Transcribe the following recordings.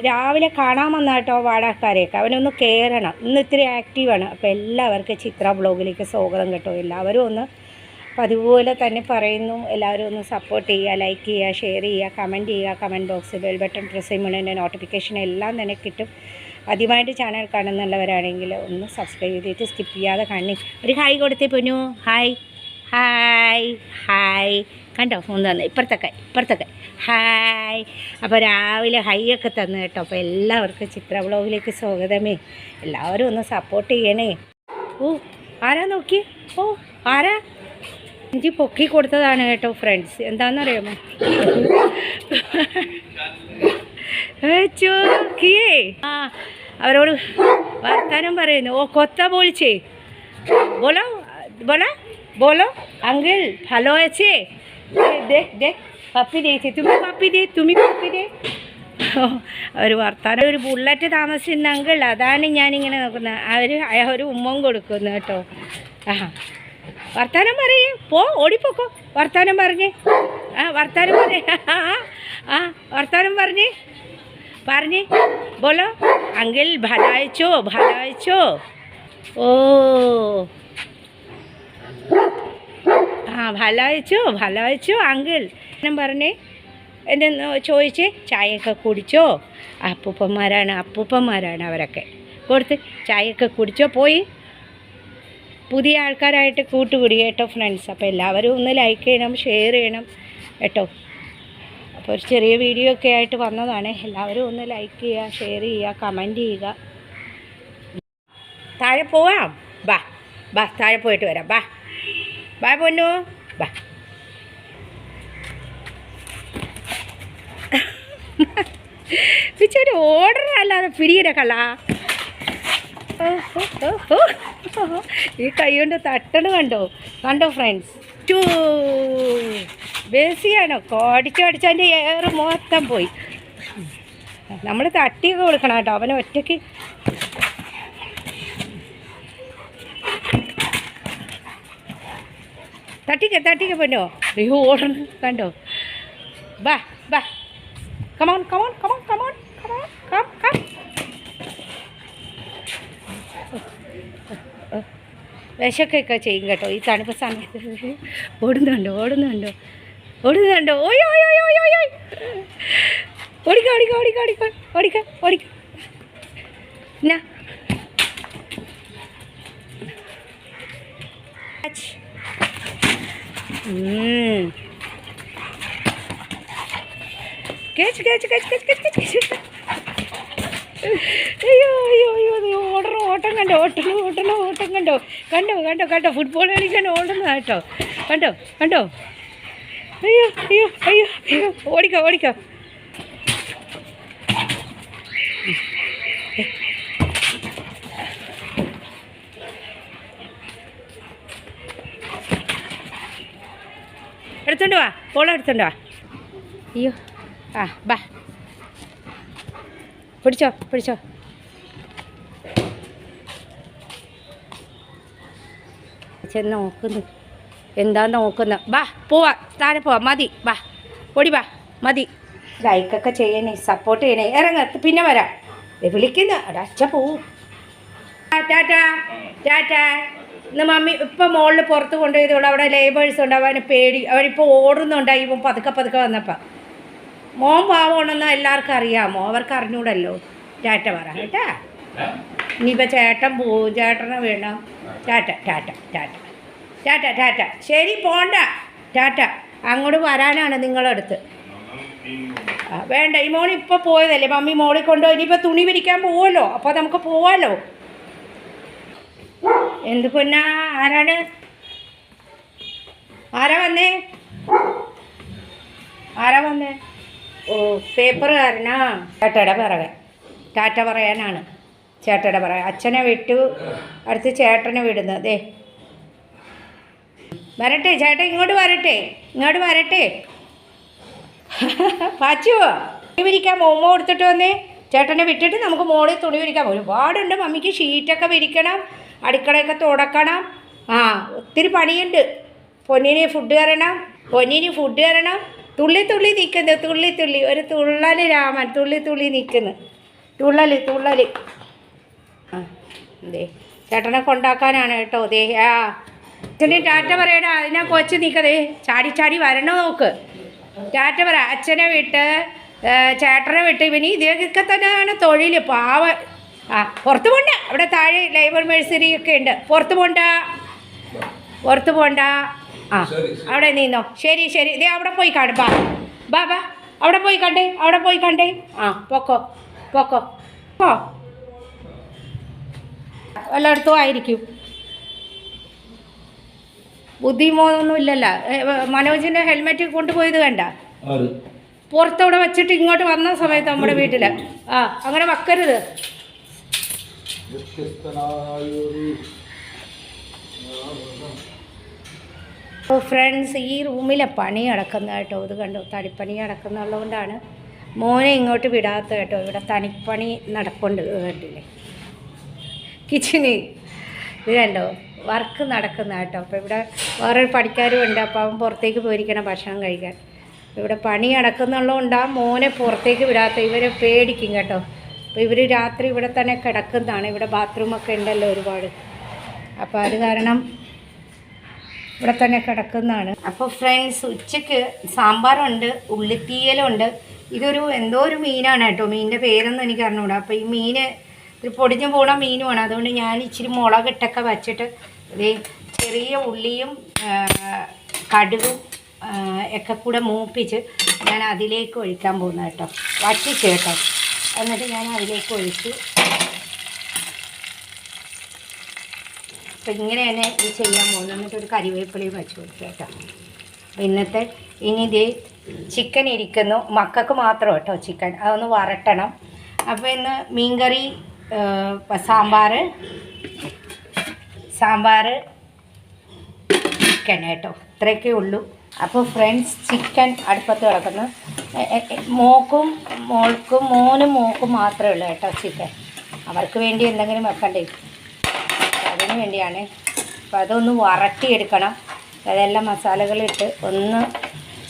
രാവിലെ കാണാൻ വന്ന കേട്ടോ വാടകക്കാരെയൊക്കെ. അവനൊന്ന് കയറണം. ഇന്ന് ഇത്തിരി ആക്റ്റീവാണ്. അപ്പോൾ എല്ലാവർക്കും ചിത്ര ബ്ലോഗിലേക്ക് സ്വാഗതം കേട്ടോ. എല്ലാവരും ഒന്ന് അതുപോലെ തന്നെ പറയുന്നു, എല്ലാവരും ഒന്ന് സപ്പോർട്ട് ചെയ്യുക, ലൈക്ക് ചെയ്യുക, ഷെയർ ചെയ്യുക, കമൻറ്റ് ചെയ്യുക. Comment box bell button press ചെയ്യുമ്പോൾ എൻ്റെ നോട്ടിഫിക്കേഷൻ എല്ലാം തന്നെ കിട്ടും. ആദ്യമായിട്ട് ചാനൽ കാണുന്നുള്ളവരാണെങ്കിൽ ഒന്ന് സബ്സ്ക്രൈബ് ചെയ്തിട്ട് സ്കിപ്പ് ചെയ്യാതെ കാണി. ഒരു ഹായ് കൊടുത്തേ പൊന്നു. Hi hi hi. കണ്ടോ ഒന്ന് തന്നെ ഇപ്പുറത്തൊക്കെ ഹായ്. അപ്പോൾ രാവിലെ ഹൈ ഒക്കെ തന്നു കേട്ടോ. അപ്പോൾ എല്ലാവർക്കും ചിത്ര വ്ളോഗിലേക്ക് സ്വാഗതമേ. എല്ലാവരും ഒന്ന് സപ്പോർട്ട് ചെയ്യണേ. ഓ ആരാ നോക്കി? ഓ ആരാ? എനിക്ക് പൊക്കി കൊടുത്തതാണ് കേട്ടോ ഫ്രണ്ട്സ്. എന്താണെന്നറിയാമോ? ചോക്കിയേ. ആ അവരോട് വർത്താനം പറയുന്നു. ഓ കൊത്ത പോളിച്ചേ. ബോലോ बोला बोलो अंकल ভালো আছে? देख देख പപ്പി ദേ. തുമ്മി പപ്പി ദേ. ഒരു വർത്താനം. ഒരു ബുള്ളറ്റ് താമസിക്കുന്ന അങ്കിൾ, അതാണ് ഞാനിങ്ങനെ നോക്കുന്നത്. ഒരു ഉമ്മം കൊടുക്കുന്നു കേട്ടോ. ആ വർത്താനം പറയേ. ഓടിപ്പോക്കോ. വർത്താനം പറഞ്ഞേ. വർത്താനം പറഞ്ഞേ. വർത്താനം പറഞ്ഞേ बोलो अंकल ভালো ഓ ভালো আছো അങ്കിൾ ഞാൻ പറഞ്ഞേ. എന്നെ ചോദിച്ച് ചായയൊക്കെ കുടിച്ചോ? അപ്പൂപ്പന്മാരാണ് അവരൊക്കെ. കൊടുത്ത് ചായയൊക്കെ കുടിച്ചോ? പോയി പുതിയ ആൾക്കാരായിട്ട് കൂട്ടുകൂടി കേട്ടോ ഫ്രണ്ട്സ്. അപ്പോൾ എല്ലാവരും ഒന്ന് ലൈക്ക് ചെയ്യണം, ഷെയർ ചെയ്യണം കേട്ടോ. അപ്പോൾ ഒരു ചെറിയ വീഡിയോ ഒക്കെ ആയിട്ട് വന്നതാണ്. എല്ലാവരും ഒന്ന് ലൈക്ക് ചെയ്യുക, ഷെയർ ചെയ്യുക, കമൻറ്റ് ചെയ്യുക. താഴെ പോവാം. ബാ താഴെ പോയിട്ട് വരാം. ബാ പൊന്നു ബാ. പിച്ചൊരു ഓർഡർ അല്ലാതെ പിടിയിടക്കല്ല. ഈ കൈ കൊണ്ട് തട്ടണ് കണ്ടോ ഫ്രണ്ട്സ്. ബേസിയാണോ? അടിച്ചതിൻ്റെ ഏറ് മൊത്തം പോയി. നമ്മൾ തട്ടിയൊക്കെ കൊടുക്കണം കേട്ടോ. അവനെ ഒറ്റയ്ക്ക് തട്ടിക്ക പൊന്നോ. അയ്യോ ഓടണം കണ്ടോ. ബാ കമോൺ വിശക്കൊക്കെ ചെയ്യും കേട്ടോ ഈ തണുപ്പ് സമയത്ത്. ഓടുന്നുണ്ടോ? ഓയോ ഓടിക്ക എന്നാ അയ്യോ ഓട്ടം കണ്ടോ. ഫുട്ബോൾ കളിക്കാൻ ഓടുന്ന കേട്ടോ. കണ്ടോ. അയ്യോ ഓടിക്കോ. എടുത്തോണ്ട് വാ. പോള എടുത്തോണ്ട് വാ. അയ്യോ ബാ പിടിച്ചോ. നോക്കുന്നു എന്താ നോക്കുന്ന. പോവാ താഴെ പോവാ. മതി ഓടി മതി. ലൈക്കൊക്കെ ചെയ്യണേ, സപ്പോർട്ട് ചെയ്യണേ. ഇറങ്ങ പിന്നെ വരാം. വിളിക്കുന്ന അച്ഛ പോവും. ടാറ്റാ. ഇന്ന് മമ്മി ഇപ്പം മുകളിൽ പുറത്ത് കൊണ്ടുപോയതുകൊണ്ട് അവിടെ ലേബേഴ്സ് ഉണ്ട്. അവന് പേടി. അവനിപ്പോൾ ഓടുന്നുണ്ടായി. ഇപ്പം പതുക്കെ വന്നപ്പോൾ. മോൻ പാവമാണെന്ന് എല്ലാവർക്കും അറിയാമോ? അവർക്ക് അറിഞ്ഞൂടല്ലോ. ടാറ്റ പറ കേട്ടാ. ഇനിയിപ്പോൾ ചേട്ടൻ പോവും. ചേട്ടനെ വേണം. ടാറ്റ. ശരി പോണ്ട. ടാറ്റ. അങ്ങോട്ട് വരാനാണ് നിങ്ങളടുത്ത്. വേണ്ട. ഈ മോൻ ഇപ്പോൾ പോയതല്ലേ. മമ്മി മോളിൽ കൊണ്ടുപോയി. ഇനിയിപ്പോൾ തുണി വിരിക്കാൻ പോവുമല്ലോ. അപ്പോൾ നമുക്ക് പോവാമല്ലോ. എന്ത് പൊന്നാ? ആരാ വന്നേ? ഓ പേപ്പറുകാരനാ. ടാറ്റ പറയാനാണ്. ചേട്ടയുടെ പറയാൻ. അച്ഛനെ വിട്ടു. അടുത്ത് ചേട്ടനെ വിടുന്നത്. ദേ വരട്ടെ ചേട്ടൻ. ഇങ്ങോട്ട് വരട്ടെ. പാച്ചുവോ തുണി വിരിക്കാൻ മോമോ എടുത്തിട്ട് വന്നേ. ചേട്ടനെ വിട്ടിട്ട് നമുക്ക് മോളിൽ തുണി വിരിക്കാം. ഒരുപാടുണ്ട്. മമ്മിക്ക് ഷീറ്റൊക്കെ വിരിക്കണം, അടുക്കളയൊക്കെ തുടക്കണം. ഒത്തിരി പണിയുണ്ട്. പൊന്നിന് ഫുഡ് തരണം. തുള്ളി തുള്ളി നിൽക്കുന്നു, തുള്ളി തുള്ളി ഒരു തുള്ളൽ രാമൻ തുള്ളി തുള്ളി നിൽക്കുന്നു. തുള്ളൽ തുള്ളൽ. ആ എന്തേ ചേട്ടനെ കൊണ്ടാക്കാനാണ് കേട്ടോ. ദേ ആ അച്ഛന് ടാറ്റ പറയടാ. അതിനാ കൊച്ചു നിൽക്കതേ ചാടി ചാടി വരണോ നോക്ക്. ടാറ്റ പറ. അച്ഛനെ വിട്ട് ചേട്ടനെ വിട്ട് ഇവന് ഇതൊക്കെ തന്നെയാണ് തൊഴിൽ. പാവ. ആ പുറത്ത് പോണ്ട. അവിടെ താഴെ ലൈബ്രറി നഴ്സറി ഒക്കെ ഉണ്ട്. പുറത്ത് പോണ്ട, പുറത്ത് പോണ്ട. ആ അവിടെ നിന്നോ. ശരി ശരി. ഇതേ അവിടെ പോയി കാണും. ബാ ബാ ബാ അവിടെ പോയി കണ്ടേ, അവിടെ പോയി കണ്ടേ. ആ പൊക്കോ പൊക്കോ പോ. എല്ലായിടത്തും ആയിരിക്കും. ബുദ്ധിമോനൊന്നും ഇല്ലല്ലോ. മനോജിൻ്റെ ഹെൽമെറ്റ് കൊണ്ടുപോയത് കണ്ട. പുറത്തവിടെ വെച്ചിട്ട് ഇങ്ങോട്ട് വന്ന സമയത്ത് നമ്മുടെ വീട്ടിൽ. ആ അങ്ങനെ വെക്കരുത്. ഫ്രണ്ട്സ്, ഈ റൂമിലെ പണി നടക്കുന്ന കേട്ടോ. ഇത് കണ്ടോ, തടിപ്പണി നടക്കുന്നുള്ളതുകൊണ്ടാണ് മോനെ ഇങ്ങോട്ട് വിടാത്ത കേട്ടോ. ഇവിടെ തണിപ്പണി നടപ്പുണ്ട് കണ്ടില്ലേ. കിച്ചന് ഇത് കണ്ടോ, വർക്ക് നടക്കുന്ന കേട്ടോ. അപ്പോൾ ഇവിടെ വേറൊരു പണിക്കാരും ഉണ്ട്. അപ്പോൾ അവൻ പുറത്തേക്ക് പോയിരിക്കണം ഭക്ഷണം കഴിക്കാൻ. ഇവിടെ പണി നടക്കുന്നുള്ളതുകൊണ്ടാണ് മോനെ പുറത്തേക്ക് വിടാത്ത. ഇവരെ പേടിക്കും കേട്ടോ. അപ്പോൾ ഇവർ രാത്രി ഇവിടെ തന്നെ കിടക്കുന്നതാണ്. ഇവിടെ ബാത്റൂമൊക്കെ ഉണ്ടല്ലോ ഒരുപാട്. അപ്പോൾ അത് കാരണം ഇവിടെ തന്നെ കിടക്കുന്നതാണ്. അപ്പോൾ ഫ്രണ്ട്സ്, ഉച്ചയ്ക്ക് സാമ്പാറുണ്ട്, ഉള്ളിത്തീയലുണ്ട്. ഇതൊരു എന്തോ ഒരു മീനാണ് കേട്ടോ. മീനിൻ്റെ പേരൊന്നും എനിക്ക് അറിഞ്ഞൂടാ. അപ്പോൾ ഈ മീൻ ഒരു പൊടിഞ്ഞു പോണ മീനുമാണ്. അതുകൊണ്ട് ഞാൻ ഇച്ചിരി മുളകിട്ടൊക്കെ വച്ചിട്ട് ഇത് ചെറിയ ഉള്ളിയും കടുകും ഒക്കെ കൂടെ മൂപ്പിച്ച് ഞാൻ അതിലേക്ക് ഒഴിക്കാൻ പോകുന്നത് കേട്ടോ. വറ്റിച്ച് കേട്ടോ. എന്നിട്ട് ഞാൻ അതിലേക്ക് ഒഴിച്ച് അപ്പം ഇങ്ങനെ തന്നെ ഇത് ചെയ്യാൻ പോകുന്നത്. എന്നിട്ട് ഒരു കരിവേപ്പിലയും വെച്ച് കൊടുക്കുക കേട്ടോ. ഇന്നത്തെ ഇനി ഇത് ചിക്കൻ ഇരിക്കുന്നു. മക്കൾക്ക് മാത്രം കേട്ടോ ചിക്കൻ. അതൊന്ന് വരട്ടണം. അപ്പോൾ ഇന്ന് മീൻകറി, സാമ്പാർ ചിക്കൻ കേട്ടോ. ഇത്രയൊക്കെ ഉള്ളൂ. അപ്പോൾ ഫ്രണ്ട്സ്, ചിക്കൻ അടുപ്പത്ത് കിടക്കുന്നു. മോനും മോക്കും മാത്രമേ ഉള്ളൂ കേട്ടോ ചിക്കൻ. അവർക്ക് വേണ്ടി എന്തെങ്കിലും വെക്കണ്ടേ, അതിന് വേണ്ടിയാണ്. അപ്പോൾ അതൊന്ന് വരട്ടിയെടുക്കണം. അതെല്ലാം മസാലകളിട്ട് ഒന്ന്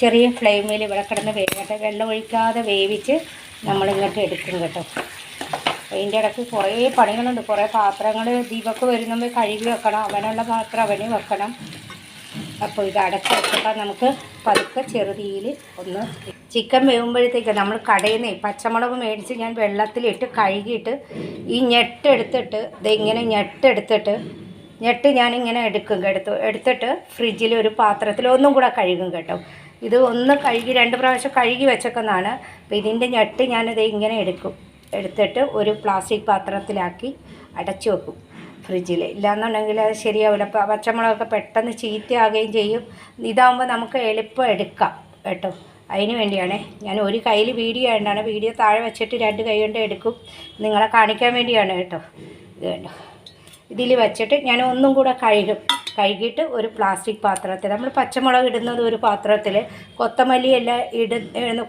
ചെറിയ ഫ്ലെയിമിൽ ഇവിടെ കിടന്ന് വേവിക്കട്ടെ. വെള്ളം ഒഴിക്കാതെ വേവിച്ച് നമ്മളിങ്ങോട്ട് എടുക്കും കേട്ടോ. അപ്പോൾ ഇതിൻ്റെ ഇടയ്ക്ക് കുറേ പണികളുണ്ട്. കുറേ പാത്രങ്ങൾ ദീപക്ക് വരുമ്പോൾ കഴുകി വെക്കണം. അവനുള്ള പാത്രം അവന് വെക്കണം. അപ്പോൾ ഇത് അടച്ച് വെച്ചിട്ട് നമുക്ക് പതുക്കെ ചെറുതീയിൽ ഒന്ന് ചിക്കൻ വേവുമ്പോഴത്തേക്ക് നമ്മൾ കടയിൽ നിന്ന് പച്ചമുളക് മേടിച്ച് ഞാൻ വെള്ളത്തിലിട്ട് കഴുകിയിട്ട് ഈ ഞെട്ടെടുത്തിട്ട് ഇതിങ്ങനെ ഞെട്ട് ഞാനിങ്ങനെ എടുത്തിട്ട് ഫ്രിഡ്ജിൽ ഒരു പാത്രത്തിൽ ഒന്നും കൂടെ കഴുകും കേട്ടോ. ഇത് ഒന്ന് കഴുകി 2 പ്രാവശ്യം കഴുകി വെച്ചേക്കുന്നതാണ്. അപ്പോൾ ഇതിൻ്റെ ഞെട്ട് ഞാനിത് ഇങ്ങനെ എടുത്തിട്ട് ഒരു പ്ലാസ്റ്റിക് പാത്രത്തിലാക്കി അടച്ചു വെക്കും ഫ്രിഡ്ജിൽ. ഇല്ലയെന്നുണ്ടെങ്കിൽ അത് ശരിയാവില്ല. പച്ചമുളകൊക്കെ പെട്ടെന്ന് ചീത്തയാകുകയും ചെയ്യും. ഇതാകുമ്പോൾ നമുക്ക് എളുപ്പം എടുക്കാം കേട്ടോ. അതിന് വേണ്ടിയാണ് ഞാൻ ഒരു കയ്യിൽ വീഡിയോ ആയിട്ടാണ്. വീഡിയോ താഴെ വെച്ചിട്ട് 2 കൈ കൊണ്ട് എടുക്കും. നിങ്ങളെ കാണിക്കാൻ വേണ്ടിയാണ് കേട്ടോ. ഇത് കണ്ടോ, ഇതിൽ വെച്ചിട്ട് ഞാൻ ഒന്നും കൂടെ കഴുകിയിട്ട് ഒരു പ്ലാസ്റ്റിക് പാത്രത്തിൽ, നമ്മൾ പച്ചമുളക് ഇടുന്നത് ഒരു പാത്രത്തിൽ,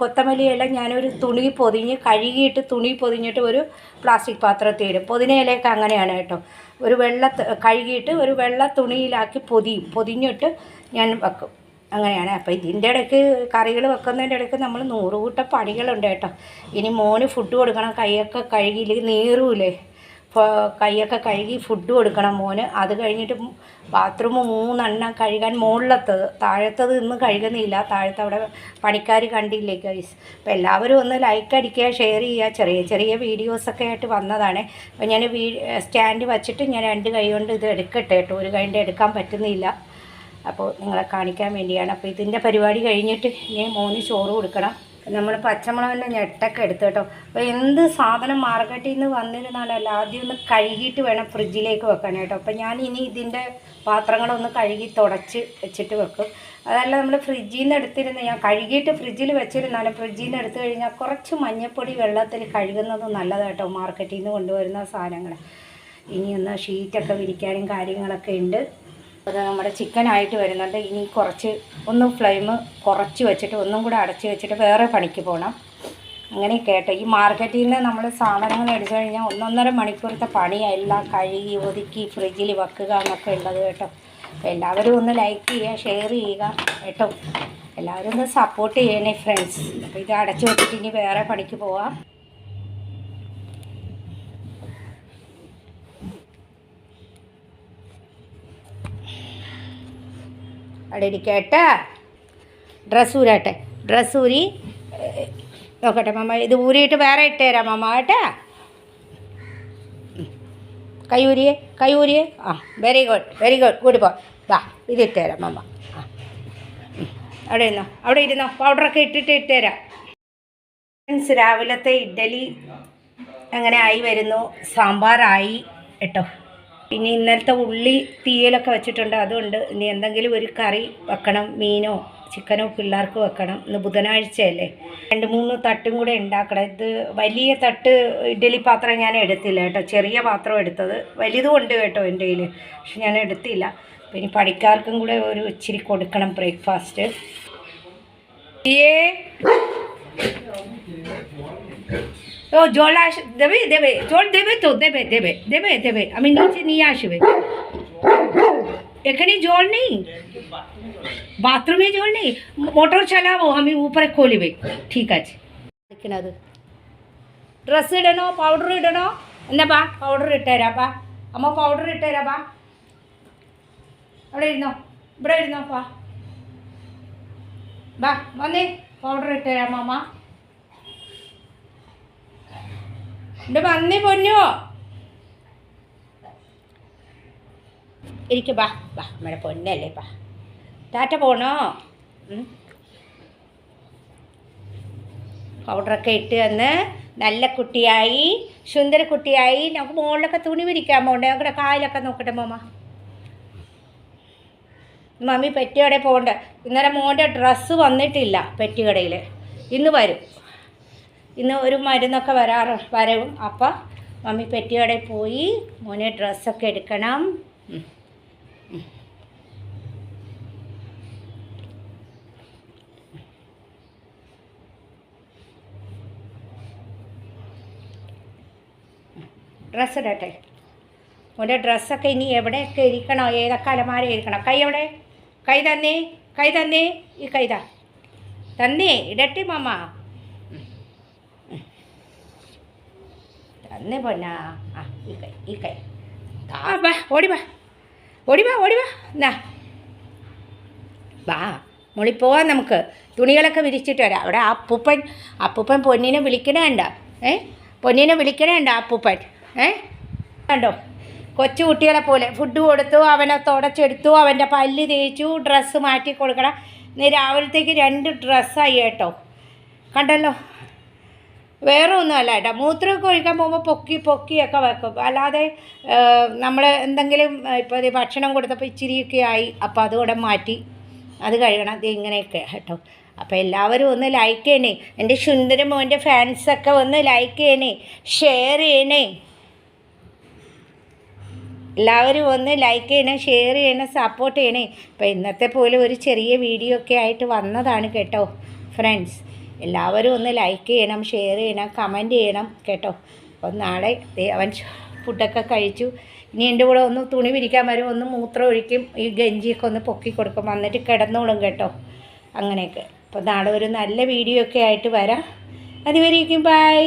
കൊത്തമല്ലിയെല്ലാം ഞാനൊരു തുണി പൊതിഞ്ഞ് കഴുകിയിട്ട് തുണി പൊതിഞ്ഞിട്ട് ഒരു പ്ലാസ്റ്റിക് പാത്രത്തിൽ ഇടും. പുതിനയിലേക്ക് അങ്ങനെയാണ് കേട്ടോ. കഴുകിയിട്ട് ഒരു വെള്ള തുണിയിലാക്കി പൊതിഞ്ഞിട്ട് ഞാൻ വെക്കും. അങ്ങനെയാണ്. അപ്പോൾ ഇതിൻ്റെ ഇടയ്ക്ക് കറികൾ വെക്കുന്നതിൻ്റെ ഇടയ്ക്ക് നമ്മൾ 100 കൂട്ടം പണികളുണ്ട് കേട്ടോ. ഇനി മോന് ഫുഡ് കൊടുക്കണം. കൈയൊക്കെ കഴുകിയില്ലെങ്കിൽ നീറൂലേ. കൈയൊക്കെ കഴുകി ഫുഡ് കൊടുക്കണം മോന്. അത് കഴിഞ്ഞിട്ട് ബാത്റൂം 3 എണ്ണം കഴുകാൻ. മുകളിലത്തത്, താഴത്തത് ഇന്ന് കഴുകുന്നില്ല. താഴത്ത് അവിടെ പണിക്കാർ കണ്ടില്ലേ ഗൈസ്. അപ്പോൾ എല്ലാവരും ഒന്ന് ലൈക്ക് അടിക്കുക, ഷെയർ ചെയ്യുക. ചെറിയ ചെറിയ വീഡിയോസൊക്കെ ആയിട്ട് വന്നതാണ്. അപ്പോൾ ഞാൻ സ്റ്റാൻഡ് വച്ചിട്ട് ഞാൻ 2 കൈ കൊണ്ട് ഇത് എടുക്കട്ടെ കേട്ടോ. ഒരു കൈ കൊണ്ട് എടുക്കാൻ പറ്റുന്നില്ല. അപ്പോൾ നിങ്ങളെ കാണിക്കാൻ വേണ്ടിയാണ്. അപ്പോൾ ഇതിൻ്റെ പരിപാടി കഴിഞ്ഞിട്ട് ഞാൻ മോന് ചോറ് കൊടുക്കണം. നമ്മൾ പച്ചമുളകിൻ്റെ ഞെട്ടൊക്കെ എടുത്തു കേട്ടോ. അപ്പോൾ എന്ത് സാധനം മാർക്കറ്റിൽ നിന്ന് വന്നിരുന്നാലല്ല ആദ്യം ഒന്ന് കഴുകിയിട്ട് വേണം ഫ്രിഡ്ജിലേക്ക് വെക്കാൻ കേട്ടോ. അപ്പോൾ ഞാൻ ഇനി ഇതിൻ്റെ പാത്രങ്ങളൊന്ന് കഴുകി തുടച്ച് വെച്ചിട്ട് വെക്കും. അതല്ല നമ്മൾ ഫ്രിഡ്ജിൽ നിന്ന് എടുത്തിരുന്ന് ഞാൻ കഴുകിയിട്ട് ഫ്രിഡ്ജിൽ വെച്ചിരുന്നാലും ഫ്രിഡ്ജിൽ നിന്ന് എടുത്തു കഴിഞ്ഞാൽ കുറച്ച് മഞ്ഞൾപ്പൊടി വെള്ളത്തിൽ കഴുകുന്നത് നല്ലതാട്ടോ. മാർക്കറ്റിൽ നിന്ന് കൊണ്ടുവരുന്ന സാധനങ്ങൾ. ഇനിയൊന്ന് ഷീറ്റൊക്കെ വിരിക്കാനും കാര്യങ്ങളൊക്കെ ഉണ്ട്. അത് നമ്മുടെ ചിക്കനായിട്ട് വരുന്നുണ്ട്. ഇനി ഒന്ന് ഫ്ലെയിം കുറച്ച് വെച്ചിട്ട് ഒന്നും കൂടെ അടച്ച് വെച്ചിട്ട് വേറെ പണിക്ക് പോകണം. അങ്ങനെ കേട്ടോ. ഈ മാർക്കറ്റിൽ നിന്ന് നമ്മൾ സാധനങ്ങൾ എടുത്തു കഴിഞ്ഞാൽ 1.5 മണിക്കൂറത്തെ പണിയാണ്. എല്ലാം കഴുകി ഒതുക്കി ഫ്രിഡ്ജിൽ വെക്കുക എന്നൊക്കെ ഉള്ളത് കേട്ടോ. അപ്പോൾ എല്ലാവരും ഒന്ന് ലൈക്ക് ചെയ്യുക, ഷെയർ ചെയ്യുക കേട്ടോ. എല്ലാവരും ഒന്ന് സപ്പോർട്ട് ചെയ്യണേ ഫ്രണ്ട്സ്. അപ്പോൾ ഇത് അടച്ചു വെച്ചിട്ട് ഇനി വേറെ പണിക്ക് പോവാം. അവിടെ ഇരിക്കട്ടെ. ഡ്രസ്സ് ഊരട്ടെ. ഡ്രസ്സ് ഊരി നോക്കട്ടെ മമ്മ. ഇത് ഊരിയിട്ട് വേറെ ഇട്ട് തരാം മമ്മ കേട്ടാ. കൈ ഊരിയേ. ആ വെരി ഗുഡ് കൂടി പോ. വാ ഇത് ഇട്ട് തരാം മമ്മ. ആ അവിടെ ഇരുന്നോ. പൗഡറൊക്കെ ഇട്ട് തരാം. ഫ്രണ്ട്സ്, രാവിലത്തെ ഇഡ്ഡലി അങ്ങനെ ആയി വരുന്നു. സാമ്പാറായി കേട്ടോ. പിന്നെ ഇന്നലത്തെ ഉള്ളി തീയലൊക്കെ വെച്ചിട്ടുണ്ട്, അതുകൊണ്ട് ഇനി എന്തെങ്കിലും ഒരു കറി വെക്കണം. മീനോ ചിക്കനോ പിള്ളേർക്ക് വെക്കണം. ഇന്ന് ബുധനാഴ്ചയല്ലേ. 2-3 തട്ടും കൂടെ ഉണ്ടാക്കണം. ഇത് വലിയ തട്ട് ഇഡ്ഡലി പാത്രം ഞാൻ എടുത്തില്ല കേട്ടോ. ചെറിയ പാത്രം എടുത്തത്. വലുതും ഉണ്ട് കേട്ടോ എൻ്റെ കയ്യിൽ, പക്ഷെ ഞാൻ എടുത്തില്ല. പിന്നെ പണിക്കാർക്കും കൂടെ ഒരു ഇച്ചിരി കൊടുക്കണം ബ്രേക്ക്ഫാസ്റ്റ്. ও জল দেবে জল দেবে তো দেবে আমি নিচে নিয়ে আসবে। এখানে জল নেই, বাথরুমে জল নেই, মোটর চালাবো আমি উপরে খোলবে। ঠিক আছে, അത് ഡ്രസ്സ് ഇടണോ പൗഡർ ഇടണോ? എന്നാ ബാ പൗഡർ ഇട്ടുതരാം. ബാ അമ്മ പൗഡർ ഇട്ടുതരാം. ബാ അവിടെ ഇരുന്നോ, ഇവിടെ ഇരുന്നോ. ബാ വന്നേ, പൗഡർ ഇട്ടുതരാം അമ്മ. എൻ്റെ വന്നേ പൊന്നോ, ഇരിക്കും. ബാ നമ്മുടെ പൊന്നല്ലേ. ബാ ടാറ്റ പോണോ? പൗഡറൊക്കെ ഇട്ട് വന്ന് നല്ല കുട്ടിയായി, സുന്ദര കുട്ടിയായി. നമുക്ക് മുകളിലൊക്കെ തുണി വിരിക്കാൻ പോകണ്ടേ? ഞങ്ങളുടെ കായലൊക്കെ നോക്കട്ടെ മോമ്മ. മമ്മി പെറ്റിക്കടയിൽ പോകണ്ട. ഇന്നലെ മോൻ്റെ ഡ്രസ്സ് വന്നിട്ടില്ല പെറ്റിക്കടയിൽ. ഇന്ന് വരും. ഇന്ന് ഒരു മരുന്നൊക്കെ വരവും. അപ്പം മമ്മി പെറ്റിക്കടയിൽ പോയി മോനെ ഡ്രസ്സൊക്കെ എടുക്കണം. ഡ്രസ്സ് ഇടട്ടെ. മോൻ്റെ ഡ്രസ്സൊക്കെ ഇനി എവിടെയൊക്കെ ഇരിക്കണോ, ഏതൊക്കെ അലമാര ഇരിക്കണം. കൈ എവിടെ? കൈ തന്നേ, കൈ തന്നേ. ഈ കൈ തന്നേ, ഇടട്ടെ മാമ. തന്നെ പൊന്നാ. ആ ഈ കൈ ബാ, ഓടി വാ എന്നാ ബാ മോളി പോവാം. നമുക്ക് തുണികളൊക്കെ വിരിച്ചിട്ട് വരാം. അവിടെ അപ്പൂപ്പൻ പൊന്നിനെ വിളിക്കണേണ്ട. പൊന്നിനെ വിളിക്കണേണ്ട അപ്പൂപ്പൻ. കണ്ടോ, കൊച്ചു കുട്ടികളെ പോലെ ഫുഡ് കൊടുത്തു, അവനെ തുടച്ചെടുത്തു, അവൻ്റെ പല്ല് തേച്ചു, ഡ്രസ്സ് മാറ്റി കൊടുക്കണം. ഇന്ന് രാവിലത്തേക്ക് 2 ഡ്രസ്സായി കേട്ടോ. കണ്ടല്ലോ, വേറെ ഒന്നുമല്ല കേട്ടോ. മൂത്രമൊക്കെ ഒഴിക്കാൻ പോകുമ്പോൾ പൊക്കിയൊക്കെ വെക്കും. അല്ലാതെ നമ്മൾ എന്തെങ്കിലും ഇപ്പോൾ ഭക്ഷണം കൊടുത്തപ്പോൾ ഇച്ചിരിയൊക്കെ ആയി, അപ്പോൾ അതുകൂടെ മാറ്റി അത് കഴുകണം. അത് ഇങ്ങനെയൊക്കെ കേട്ടോ. അപ്പോൾ എല്ലാവരും ഒന്ന് ലൈക്ക് ചെയ്യണേ. എൻ്റെ സുന്ദര മോൻ്റെ ഫാൻസൊക്കെ ഒന്ന് ലൈക്ക് ചെയ്യണേ, ഷെയർ ചെയ്യണേ. എല്ലാവരും ഒന്ന് ലൈക്ക് ചെയ്യണം, ഷെയർ ചെയ്യണം, സപ്പോർട്ട് ചെയ്യണേ. അപ്പോൾ ഇന്നത്തെ പോലെ ഒരു ചെറിയ വീഡിയോ ഒക്കെ ആയിട്ട് വന്നതാണ് കേട്ടോ ഫ്രണ്ട്സ്. എല്ലാവരും ഒന്ന് ലൈക്ക് ചെയ്യണം, ഷെയർ ചെയ്യണം, കമൻറ്റ് ചെയ്യണം കേട്ടോ. അപ്പോൾ നാളെ അവൻ ഫുഡൊക്കെ കഴിച്ചു. ഇനി എൻ്റെ കൂടെ ഒന്ന് തുണി വിരിക്കാൻ വരും, ഒന്ന് മൂത്രം ഒഴിക്കും, ഈ ഗഞ്ചിയൊക്കെ ഒന്ന് പൊക്കി കൊടുക്കും, വന്നിട്ട് കിടന്നോളും കേട്ടോ. അങ്ങനെയൊക്കെ. അപ്പോൾ നാളെ ഒരു നല്ല വീഡിയോ ഒക്കെ ആയിട്ട് വരാം. അതുവരേക്കും ബൈ.